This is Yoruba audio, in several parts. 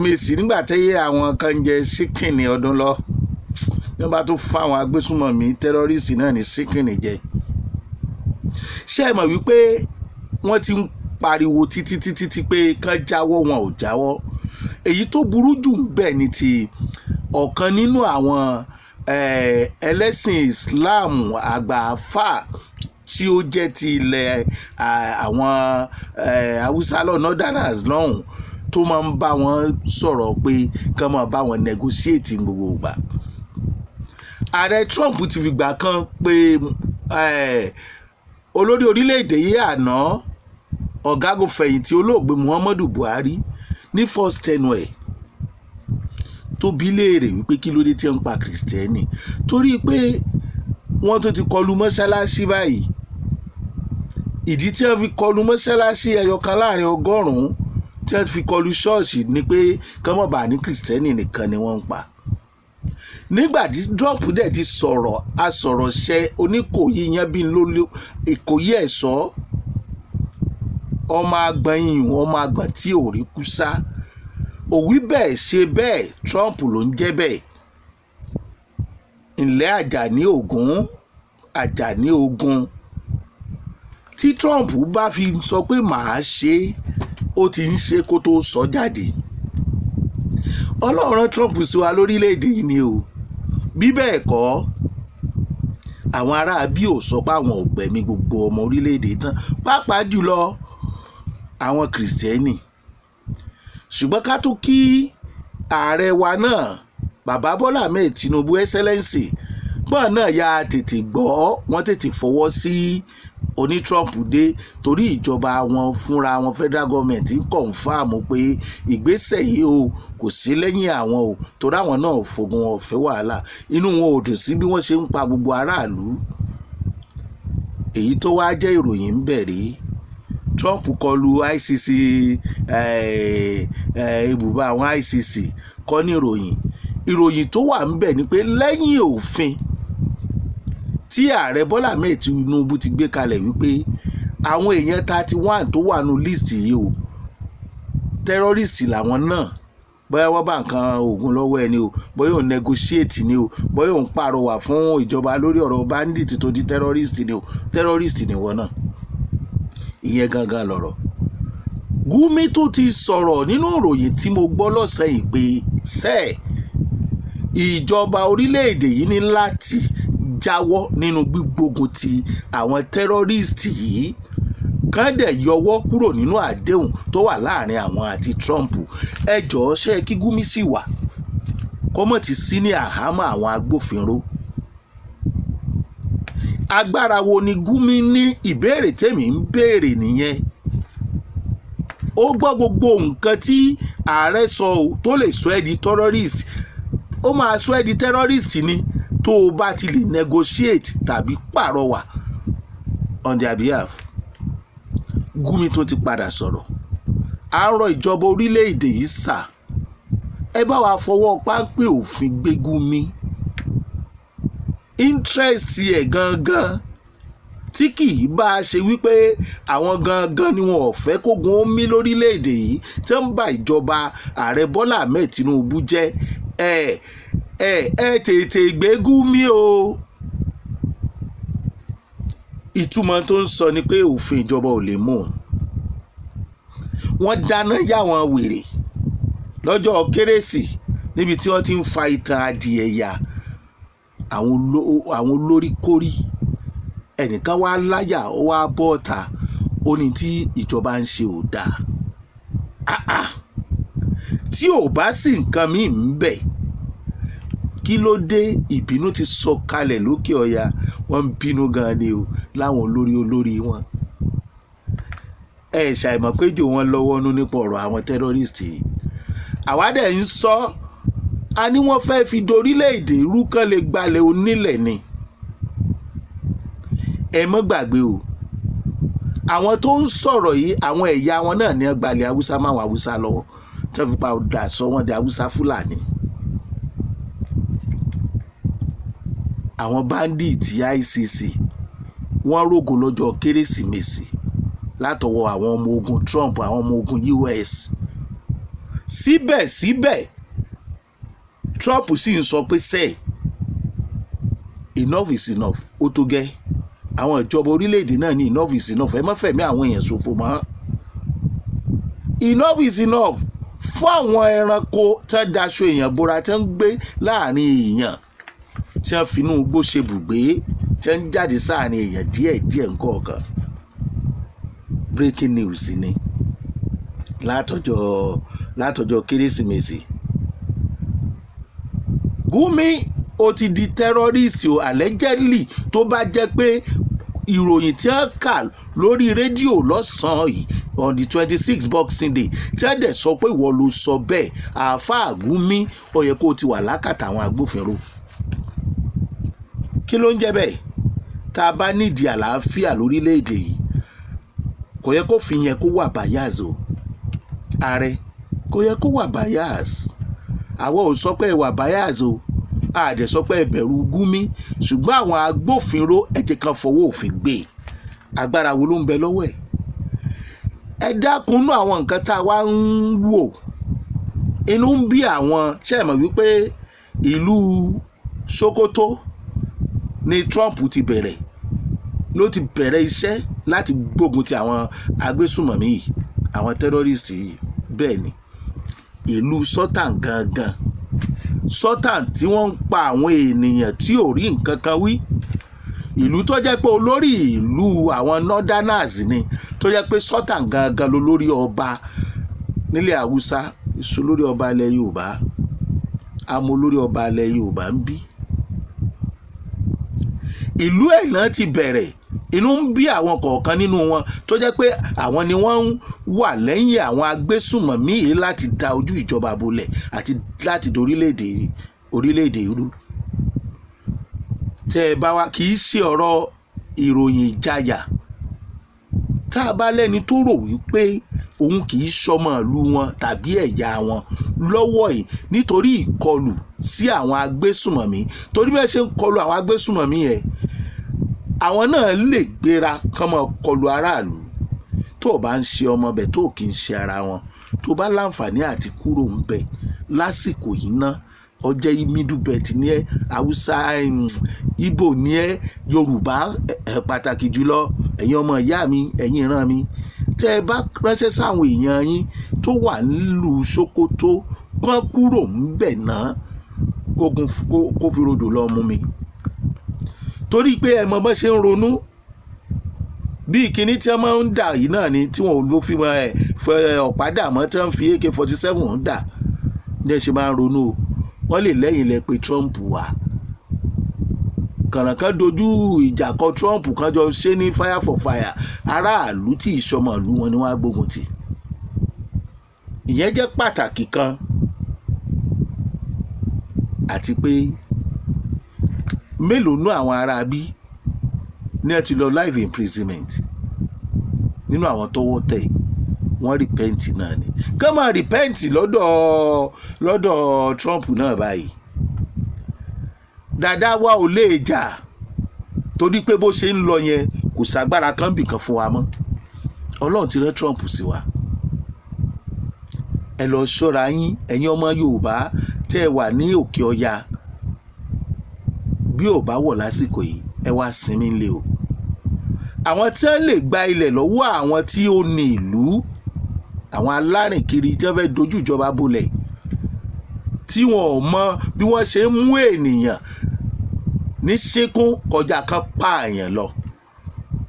mèsì nígbà tẹ́yẹ àwọn kan jẹ síkìnì ọdún lọ ní wọ́n bá tún fáwọn agbésùmọ̀mí tẹ́rọ́rìsì náà ní síkìnì jẹ. ṣé ẹ mọ̀ wípé wọ́n ti ń pariwo títí pé kán jáwọ́ wọn ò jáwọ́. èyí tó burú jù ń bẹ ní ti ọ̀kan nínú àwọn ẹlẹ́sìn Islam àgbààfà tí ó jẹ́ ti ilẹ̀ àwọn Haúsá Northerners lọ́hùn tó máa ń bá wọn sọ̀rọ̀ pé kán máa bá wọn negotiate gbogbo ìgbà. ààrẹ Trump ti fìgbà kan pé olórí orílẹ̀-èdè yìí àná ọ̀gágun fẹ̀yìntì olóògbé Muhammadu Buhari ní first tenure tó bi léèrè wípé kí ló dé tí ń pa kìrìsìtẹ́nì torí pé wọ́n tún ti kọlu mọ́ṣáláṣí báyìí. ìdí tí wọ́n fi kọlu mọ́ṣáláṣí ẹyọkan láàrin 100 tí wọ́n fi kọlu ṣọ́ọ̀ṣì ni pé kọ́mọ̀bà ní kìrìsìtẹ́nì nìkan ni wọ́n ń pa. nígbà tí Trump dẹ̀ ti sọ̀rọ̀ asọ̀rọ̀ṣẹ́ Oníkòyí yẹn bí lóló Ìkòyí ẹ̀ṣọ́ ọmọ agbọ̀nyìn ọmọ agbọ̀n tí ò rí kú sá òwí bẹ́ẹ̀ ṣe bẹ́ẹ̀ Trump ló ń jẹ́ bẹ́ẹ̀. ńlẹ́ Àjàní Ògún Àjàní Ogun tí Trump bá fi sọ pé màá ṣe ó ti ń ṣe kó tó sọ jáde. Ọlọ́run rán Trump sí wa lórílẹ̀‐èdè yìí ni o bí bẹ́ẹ̀ kọ́ àwọn ará bí ò sọ pé àwọn ò gbẹ̀mí gbogbo ọmọ orílẹ̀‐èdè tán pàápàá jùlọ àwọn kìrìsìtẹ́nì. ṣùgbọ́n ká tó kí ààrẹ wa náà bàbá Bọ́lá Ahmed Tinubu Excellency gbọ́n náà ya tètè gbọ́ wọ́n tètè fọwọ́ sí oní Trump dé torí ìjọba wọn fúnra wọn federal government ń kọ̀ǹfàmù pé ìgbésẹ̀ yìí o kò sí lẹ́yìn àwọn o torí àwọn náà fògùn ọ̀fẹ́ wàhálà inú wọn ò dùn sí bí wọ́n ṣe ń pa gbogbo aráàlú. èyí tó wá jẹ́ ìròyìn ń bẹ̀rẹ̀ Trump kọlu ICC ibùba àwọn ICC kọ́ ní ìròyìn tó wà ń bẹ̀ ni pé lẹ́yìn òfin tí ààrẹ Bọ́lá Ahmed Tinubu ti gbé kalẹ̀ wípé àwọn èèyàn 31 tó wà nù list yìí o terrorist làwọn náà bóyá wọ́n bá nǹkan ogun lọ́wọ́ ẹni o bóyá òun negotiate ni o bóyá òun pàrọwà fún ìjọba lórí ọ̀rọ̀ bandit tó di terrorist ni o terrorist ni wọ́n náà. ìyẹn gangan lọ̀rọ̀. Gumi tó ti sọ̀rọ̀ nínú ìròyìn tí mo gbọ́ lọ́sẹ̀ yìí pé ìjọba orílẹ̀-èdè yìí ní láti jáwọ́ nínú gbígbógun ti àwọn tẹ́rọ́rìstì yìí kán dẹ̀ yọwọ́ kúrò nínú àdéhùn tó wà láàrin àwọn àti Trump. ẹ jọ̀ọ́ ṣé kí Gumi sì wà kọ́mọ̀ ti sí ní àhámọ́ àwọn agbófinró. agbára wo ni Gumi ní? ìbéèrè tèmi ń béèrè nìyẹn. ó gbọ́ gbogbo nǹkan tí ààrẹ sọ tó lè sọ ẹ́ di terrorist ó máa sọ ẹ́ di terrorist ni tó o bá ti lè negotiate tàbí pàrọwà on their behalf. Gumi tó ti padà sọ̀rọ̀ à ń rọ ìjọba orílẹ̀-èdè yìí sà ẹ bá wa fọwọ́ páńpẹ́ òfin gbé Gumi. interest ẹ̀ gangan tí kì í bá a ṣe wípé àwọn gangan ni wọn ò fẹ́ kógun ó mí lórílẹ̀‐èdè yìí tí wọ́n ń ba ìjọba ààrẹ Bọ́lá Ahmed Tinubu jẹ́ ẹ tètè gbé Gumi o. ìtumọ̀ tó ń sọ ni pé òfin ìjọba ò lè mú un. wọ́n dáná yá wọn wèrè lọ́jọ́ kérésì níbi tí wọ́n ti ń fa ìtàn adìẹ ya àwọn olórí kórí ẹnìkan wá láyà ó wá bọ́ ọ̀tá ó ní tí ìjọba ń ṣe ò dáa. tí ò bá sí nǹkan míì ń bẹ̀ kí ló dé ìbínú ti sọ kalẹ̀ lókè ọ̀yà wọ́n ń bínú gan ni o láwọn olórí wọn. ẹ ṣàìmọ̀ pé jò wọ́n lọ́wọ́ nú nípa ọ̀rọ̀ àwọn tẹ́rọ́rìstì. àwa dẹ̀ ń sọ a ní wọ́n fẹ́ fi dorílẹ̀-èdè rú kán lè gbalẹ̀ onílẹ̀ ni. ẹ mọ́ gbàgbé o àwọn tó ń sọ̀rọ̀ yìí àwọn ẹ̀yà wọn náà ní gbalẹ̀ haúsá máwọn haúsá lọ́wọ́ tó fi padà sọ wọ́n di haúsá fúlàní. àwọn bandit ICC wọ́n rògò lọ́jọ́ kérésìmesì látọwọ́ àwọn ọmọ ogun Trump àwọn ọmọ ogun US síbẹ̀síbẹ̀ Trump sì ń sọ pé sẹ́ẹ̀ enough is enough ó tó gẹ́ àwọn ìjọba orílẹ̀-èdè náà ní enough is enough ẹ má fẹ̀mí àwọn èèyàn ṣòfò mọ́ enough is enough fún àwọn ẹranko tí wọ́n daṣọ èèyàn bora tí wọ́n ń gbé láàrin èèyàn tí wọ́n finú igbó ṣe bùgbé tí wọ́n ń jáde sáàrin èèyàn díẹ̀díẹ̀ nǹkan breaking news ni látọjọ́ kérésìmesì Gumi ó ti di terrorist o allegedly tó bá jẹ́ pé ìròyìn tí wọ́n kà lórí rédíò lọ́sàn-án yìí on the 26th Boxing Day tí wọ́n dẹ̀ sọ pé ìwọ ló sọ bẹ́ẹ̀ àáfàá Gumi ó yẹ kó o ti wà lákàtà àwọn agbófinró kí ló ń jẹ́ bẹ́ẹ̀ tá a bá nídìí àlàáfíà lórílẹ̀‐èdè yìí kò yẹ kó fi yẹn kó wà bias o ààrẹ kò yẹ kó wà bias àwọn ò sọ pé ẹ wà bias o àdẹ sọ pé ẹ bẹ̀rù Gumi ṣùgbọ́n àwọn agbófinró ẹ̀jẹ̀ kan fọwọ́ òfin gbé agbára wo ló ń bẹ lọ́wọ́ ẹ̀ ẹ dákunú àwọn nǹkan tá a wá ń wò inú ń bí àwọn ṣe é mọ̀ wípé ìlú Sokoto ni Trump ti bẹ̀rẹ̀ ló ti bẹ̀rẹ̀ iṣẹ́ láti gbógun ti àwọn agbésùmọ̀mí yìí àwọn terrorist yìí bẹ́ẹ̀ ni ìlú Sultan gangan Sultan tí wọ́n ń pa àwọn ènìyàn tí ò rí nǹkan kan wí ìlú tó jẹ́ pé olórí ìlú àwọn northerners ni tó jẹ́ pé Sultan gangan ló lórí ọba nílẹ̀ Haúsá èso lórí ọba ilẹ̀ Yorùbá àmọ́ olórí ọba ilẹ̀ Yorùbá ń bí ìlú ẹ̀ náà ti bẹ̀rẹ̀ inú ń bí àwọn kọ̀ọ̀kan nínú wọn tó jẹ́ pé àwọn ni wọ́n ń wà lẹ́yìn àwọn agbésùmọ̀mí yìí láti da ojú ìjọba bolẹ̀ àti láti orílẹ̀-èdè irú tẹ́ ẹ bá wá kì í ṣe ọ̀rọ̀ ìròyìn ìjayà tá a bá lẹ́ni tó rò wípé òun kì í ṣọmọ ìlú wọn tàbí ẹ̀yà wọn lọ́wọ́ yìí nítorí ìkọlù sí àwọn agbésùmọ̀mí torí bẹ́ẹ̀ ṣe ń kọlù àwọn agbésùmọ̀mí yẹn àwọn náà lè gbéra kán máa kọlù aráàlú tó o bá ń ṣe ọmọ bẹ̀ tó o kì í ṣe ara wọn tó o bá láǹfààní àti kúrò ń bẹ̀ lásìkò yìí ná ọjẹ́ middle belt ní ẹ Haúsá Ìgbò ní ẹ Yorùbá pàtàkì jùlọ ẹ̀yin ọmọ ìyá mi ẹ̀yin ìran mi tẹ́ ẹ bá ránṣẹ́ sáwọn èèyàn yín tó wà nílùú Sokoto kán kúrò ń bẹ̀ náà kó fi rodò lọ mú mi torí pé ẹ mọ bá ṣe ń ronú bí ìkíní tí wọ́n máa ń dà yìí náà ni tí wọ́n ò ló fi ọ̀pá dà mọ́ tí wọ́n fi AK-47 ń dà ní ẹ ṣe máa ń ronú o wọ́n lè lẹ́yìn lẹ pé Trump wà kànàkàn dojú ìjà kọ Trump kan jọ ṣe ní fire for fire aráàlú tí ìṣọmọ ìlú wọn ni wọ́n á gbógun tì ìyẹn jẹ́ pàtàkì kan àti pé mélòó nú àwọn ará bí ní ẹ ti lọ live imprisonment nínú àwọn tọ́wọ́ tẹ̀ wọ́n repent náà ni ká máa repent lọ́dọ̀ Trump náà báyìí dáadáa wa ò lè jà torí pé bó ṣe ń lọ yẹn kò ságbára kan bì kan fún wa mọ́ Ọlọ́run ti rán Trump sí wa ẹ lọ ṣọ́ra yín ẹ̀yin ọmọ Yorùbá tẹ́ ẹ wà ní òkè ọya bí ò bá wọ̀ lásìkò yìí ẹ wá sinmi ńlé o àwọn tí wọ́n lè gba ilẹ̀ lọ́wọ́ àwọn tí ó ní ìlú àwọn alárìnkiri tí wọ́n fẹ́ dojú ìjọba bolẹ̀ tí wọn ò mọ bí wọ́n ṣe ń mú ènìyàn ní ṣẹ́kún kọjá kan pààyàn lọ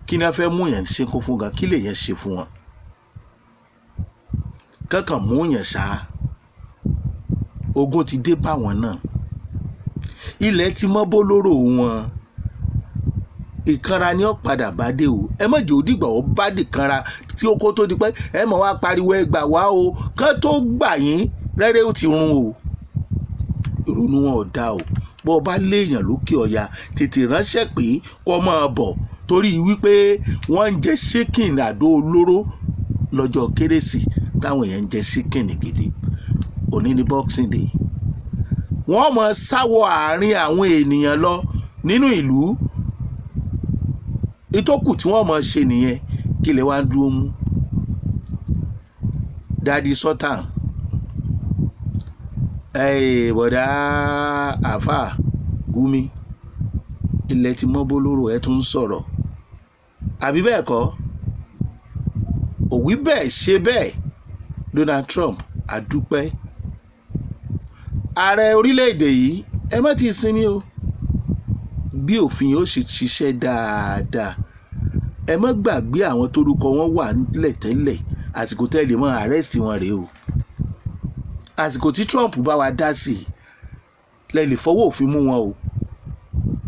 kí ni wọ́n fẹ́ mú yẹn ṣẹ́kún fún gan kí lè yẹn ṣe fún wọn kankan mú yẹn ṣá ogun ti dé bá wọn náà ilẹ̀ ti mọ́ bó lóró wọn ìkanra ni ó padà bá dé o ẹ má jẹ́ òdìgbà ó bá dé kanra tí ó kó tó di pé ẹ mọ̀ wá pariwo ẹ gbà wá o kán tó gbà yín rẹ́rẹ́ ó ti run o ìrònú wọn ò dá o bó bá léèyàn lókè ọ̀yà tètè ránṣẹ́ pé kó máa bọ̀ torí wípé wọ́n ń jẹ ṣíkìn àdó olóró lọ́jọ́ kérésì táwọn èèyàn ń jẹ ṣíkìn gidi òní ní Boxing Day wọ́n mọ̀ sáwọ́ àárín àwọn ènìyàn lọ nínú ìlú ìtókù tí wọ́n mọ̀ ṣe nìyẹn kí lè wá dúró mú Daddy Sultan bọ̀dá àfà Gumi ilẹ̀ tí mọ́ bólóró ẹ̀ tún sọ̀rọ̀ àbí bẹ́ẹ̀ kọ́ òwí bẹ́ẹ̀ ṣe bẹ́ẹ̀ Donald Trump àdúpẹ́ ààrẹ orílẹ̀-èdè yìí ẹ má ti sinmi o bí òfin yóò ṣe ṣiṣẹ́ dáadáa ẹ má gbàgbé àwọn tórúkọ wọn wà nílẹ̀ tẹ́lẹ̀ àsìkò tẹ́lẹ̀ mọ́ arrest wọn rèé o àsìkò tí Trump bá wa dá sí i lẹ lè fọwọ́ òfin mú wọn o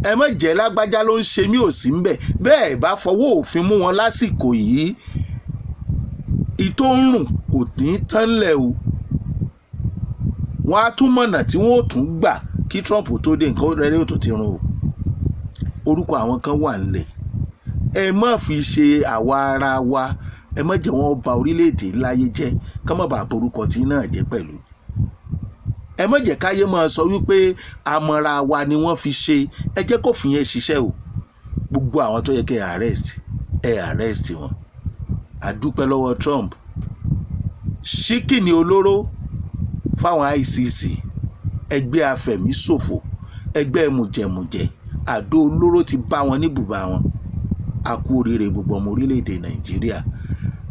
ẹ má jẹ́ lágbájá ló ń ṣe mí ò sí ńbẹ̀ bẹ́ẹ̀ bá fọwọ́ òfin mú wọn lásìkò yìí ìtò ń rùn kò ní tán lẹ̀ o wọ́n á tún mọ̀nà tí wọ́n ó tún gbà kí Trump tó dé nǹkan rẹ̀ ó tó ti run o orúkọ àwọn kan wà nílẹ̀ ẹ má fi ṣe àwa ara wa ẹ má jẹ́ wọ́n bà orílẹ̀-èdè láyé jẹ́ ká má bàa borúkọ tí náà jẹ́ pẹ̀lú ẹ má jẹ́ káyé máa sọ wípé àmọ́ra wa ni wọ́n fi ṣe ẹ jẹ́ kó fi yẹn ṣiṣẹ́ o gbogbo àwọn tó yẹ kẹ́ arrest wọn àdúpẹ́ lọ́wọ́ Trump ṣíkìnì olóró fáwọn ICC ẹgbẹ́ afẹ̀míṣòfò ẹgbẹ́ mùjẹ̀mùjẹ̀ àdó olóró ti bá wọn ní bùbá wọn a kú oríire gbogbo ọmọ orílẹ̀-èdè Nàìjíríà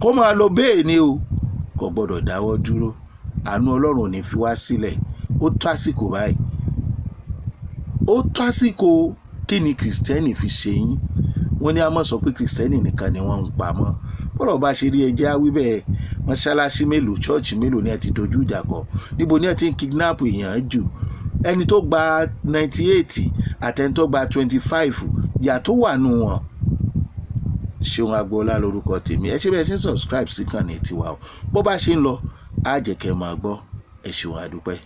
kó máa lọ bẹ́ẹ̀ ni o kò gbọ́dọ̀ dáwọ́ dúró àánú Ọlọ́run ò ní fi wá sílẹ̀ ó tó àsìkò báyìí ó tó àsìkò kí ni kìrìsìtẹ́nì fi ṣe yín wọ́n ní a mọ̀ sọ pé kìrìsìtẹ́nì nìkan ni wọ́n ń pa mọ́ bọ́rọ̀ bá ṣe rí ẹjẹ́ á wí bẹ́ẹ̀ mọ́ṣáláṣí mélòó ṣọ́ọ̀ṣì mélòó ni ẹ ti dojú ìjà kọ níbo ni ẹ ti ń kidnap èèyàn jù ẹni tó gba 98 àtẹni tó gba 25 ìyà tó wà nù wọn. Ṣeun Agboola lórúkọ tèmi ẹ ṣe bẹ́ẹ̀ ṣe ń subscribe sí kànnì tiwa o bó bá ṣe ń lọ á jẹ́ kẹ́ máa gbọ́ ẹ ṣeun àdúpẹ́.